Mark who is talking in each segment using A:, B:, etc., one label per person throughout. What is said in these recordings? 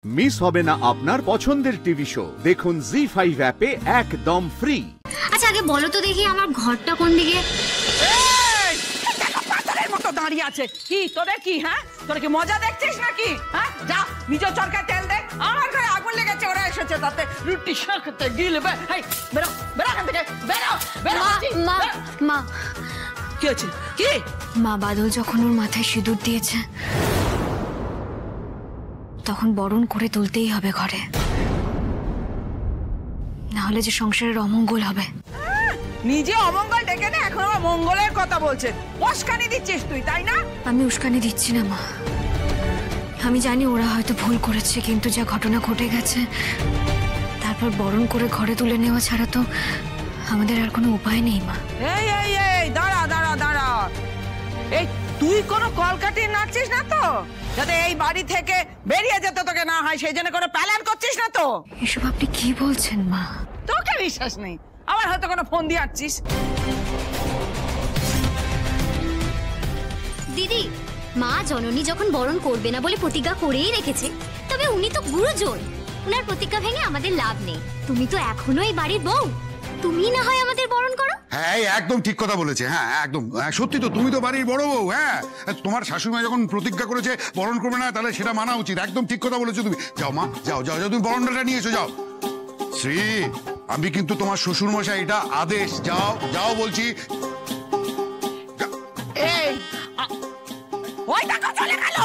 A: Miss হবে না আপনার পছন্দের টিভি শো। দেখুন জি5 অ্যাপে একদম ফ্রি।
B: আচ্ছা আগে বলো তো দেখি আমার ঘরটা কোন দিকে?
C: পাথরের মতো দাঁড়িয়ে আছে কি তোদের কি? হ্যাঁ তোরা কি মজা দেখছিস নাকি? হ্যাঁ যা নিজের চরকায় তেল দে। আমার ঘরে আগুন লেগেছে, ওরা এসেছে তাতে রুটি শাকতে গিলবে। এই বেরো বেরো এখান থেকে, বেরো বেরো।
B: মা মা
C: কি হচ্ছে কি?
B: মা বাদল যখন ওর মাথায় সিঁদুর দিয়েছে তখন বরণ করে তুলতেই হবে ঘরে, না হলে যে সংসারের অমঙ্গল হবে।
C: নিজে অমঙ্গল ডেকে না এখন আবার মঙ্গলের কথা বলছে। উস্কানি দিচ্ছিস তুই, তাই না?
B: আমি উস্কানি দিচ্ছি না মা, আমি জানি ওরা হয়তো ভুল করেছে, কিন্তু যা ঘটনা ঘটে গেছে তারপর বরণ করে ঘরে তুলে নেওয়া ছাড়া তো আমাদের আর কোনো উপায় নেই মা।
C: এই এই এই দাঁড়া দাঁড়া দাঁড়া, এই তুই কোনো কলকাঠি নাচছিস না তো যাতে এই বাড়ি থেকে বেরিয়ে যেতে তোকে না হয়, সেই জন্য কোনো প্ল্যান করছিস না তো?
B: এসব আপনি কি বলছেন মা?
C: তোকে বিশ্বাস নেই, আবার হয়তো কোনো ফোন দিয়ে আসছিস।
B: দিদি, মা জননী যখন বরণ করবে না বলে প্রতিজ্ঞা করেই রেখেছে, তবে উনি তো গুরুজন, উনার প্রতিজ্ঞা ভেঙে আমাদের লাভ নেই। তুমি তো এখনো এই বাড়ির বউ, তুমি না হয় আমাদের বরণ করো।
D: হ্যাঁ একদম ঠিক কথা বলেছে। হ্যাঁ একদম সত্যি তো, তুমি তো বাড়ির বড় বউ। হ্যাঁ তোমার শাশুড়ি যখন প্রতিজ্ঞা করেছে বরণ করবে না, তাহলে সেটা মানা উচিত। একদম ঠিক কথা বলেছো তুমি। যাও মা, যাও যাও যাও, তুমি বরণটা নিয়ে এসো, যাও। শ্রী, আমি কিন্তু তোমার শ্বশুর মশাই, এটা আদেশ। যাও যাও বলছি।
C: এই ওই টাকা চলে গেল।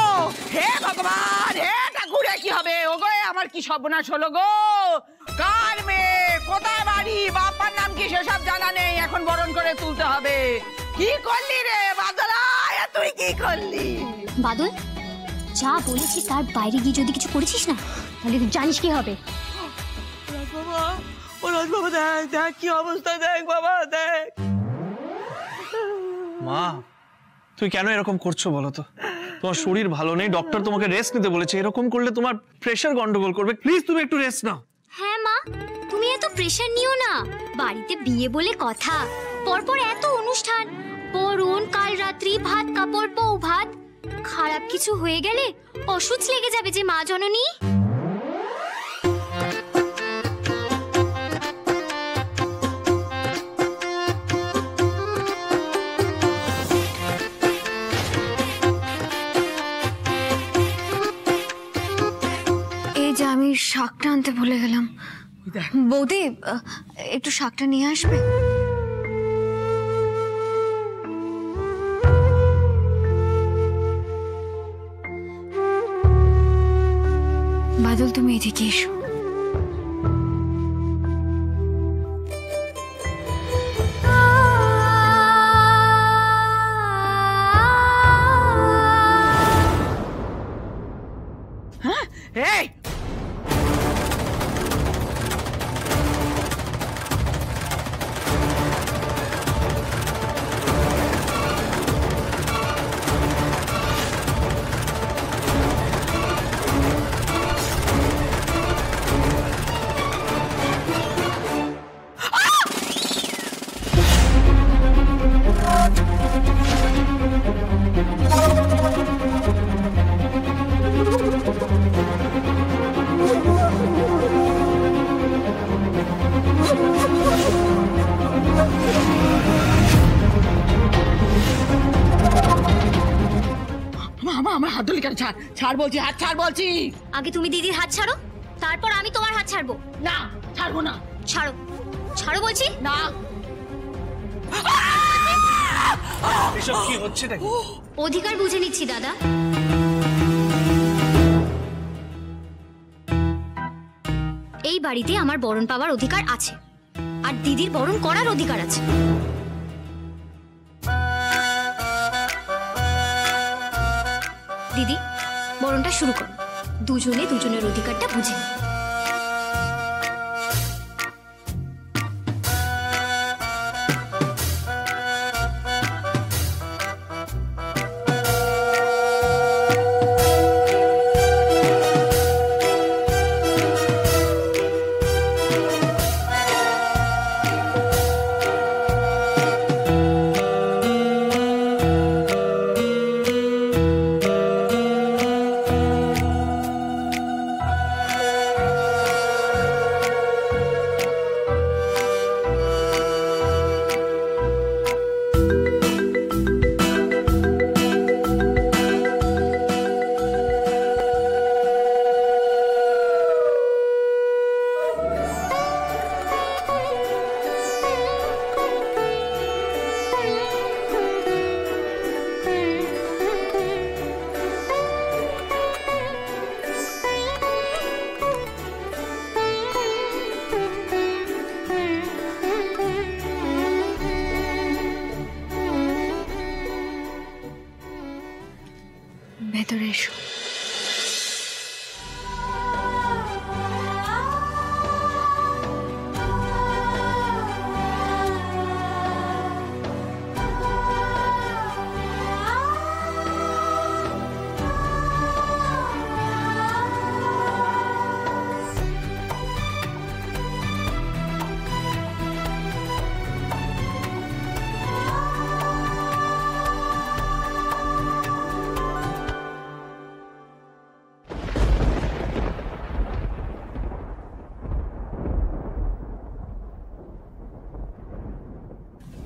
C: হে ভগবান, হে ঠাকুরে কি হবে? ওগো আমার কি সর্বনাশ হলো গো। কার মেয়ে, কোথায় বাড়ি, বাবার নাম কি সেসব জানা নেই, এখন বরণ করে তুলতে হবে। কি করলি রে বাদলা, তুই কি করলি?
B: বাদল, যা বলেছি তার বাইরে গিয়ে যদি কিছু করেছিস না তাহলে তুই জানিস কি হবে।
C: বাবা, ও রাজ বাবা, দেখ দেখ কি অবস্থা, দেখ বাবা দেখ।
E: মা, তুই কেন এরকম করছো বলো তো? তোমার শরীর ভালো নেই, ডক্টর তোমাকে রেস্ট নিতে বলেছে। এরকম করলে তোমার প্রেশার গন্ডগোল করবে। প্লিজ তুমি একটু রেস্ট নাও।
B: হ্যাঁ মা, তুমি এত প্রেশার নিও না। বাড়িতে বিয়ে বলে কথা, পরপর এত অনুষ্ঠান, বরণ, কাল রাত্রি, ভাত কাপড়, বউ ভাত, খারাপ কিছু হয়ে গেলে অসুচ লেগে যাবে যে মা জননী। আমি শাকটা আনতে ভুলে গেলাম। বৌদি, একটু শাকটা নিয়ে আসবে? বাদল, তুমি এদিকে এসো।
C: হ্যাঁ এই আমার হাত ধরলি কেন? ছাড় ছাড় বলছি, হাত ছাড় বলছি।
B: আগে তুমি দিদির হাত ছাড়ো, তারপর আমি তোমার হাত ছাড়বো।
C: না ছাড়বো না।
B: ছাড়ো, ছাড়ো বলছি।
C: না।
E: এসব কি হচ্ছে নাকি?
B: অধিকার বুঝে নিচ্ছি দাদা। এই বাড়িতে আমার বরণ পাওয়ার অধিকার আছে, আর দিদির বরণ করার অধিকার আছে। দিদি, বরণটা শুরু করো। দুজনে দুজনের অধিকারটা বুঝে নিই।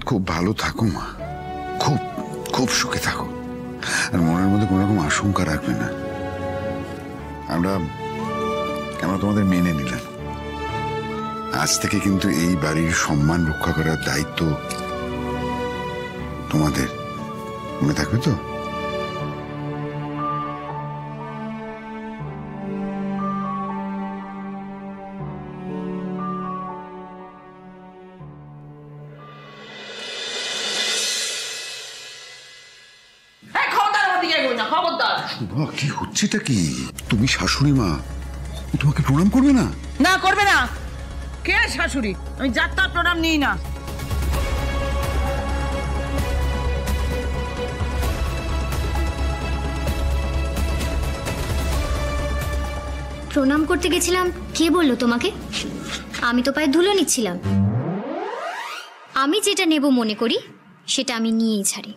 D: খুব ভালো থাকো মা, খুব খুব সুখে থাকো, আর মনের মধ্যে কোনো রকম আশঙ্কা রাখবে না। আমরা তোমাদের মেনে নিলাম। আজ থেকে কিন্তু এই বাড়ির সম্মান রক্ষা করার দায়িত্ব তোমাদের, মনে থাকবে তো? কি হচ্ছেটা কি? তুমি শাশুড়ি মা, ও তোমাকে প্রণাম করবে না?
C: না, করবে না। কে শাশুড়ি? আমি যাত্রার প্রণাম নিই না।
B: প্রণাম করতে গেছিলাম, কে বললো তোমাকে? আমি তো পায়ে ধুলো নিচ্ছিলাম। আমি যেটা নেব মনে করি সেটা আমি নিয়েই ছাড়ি।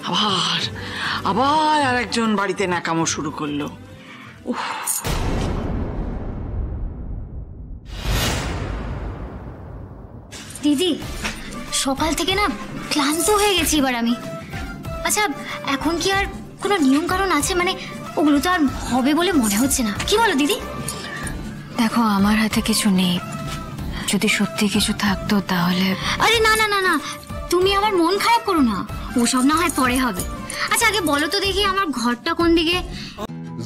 C: আবার আবার আর একজন বাড়িতে ন্যাকামো শুরু করলো।
B: দিদি, সকাল থেকে না ক্লান্ত হয়ে গেছি এবার আমি। আচ্ছা, এখন কি আর কোনো নিয়ম কারণ আছে? মানে ওগুলো তো আর হবে বলে মনে হচ্ছে না, কি বলো দিদি?
F: দেখো, আমার হাতে কিছু নেই, যদি সত্যি কিছু থাকতো তাহলে।
B: আরে না না না না, তুমি আমার মন খারাপ করো না, ওসব না হয় পরে হবে। আচ্ছা আগে বলো তো দেখি আমার ঘরটা কোন দিকে।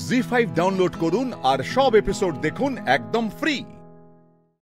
A: জি5 ডাউনলোড করুন আর সব এপিসোড দেখুন একদম ফ্রি।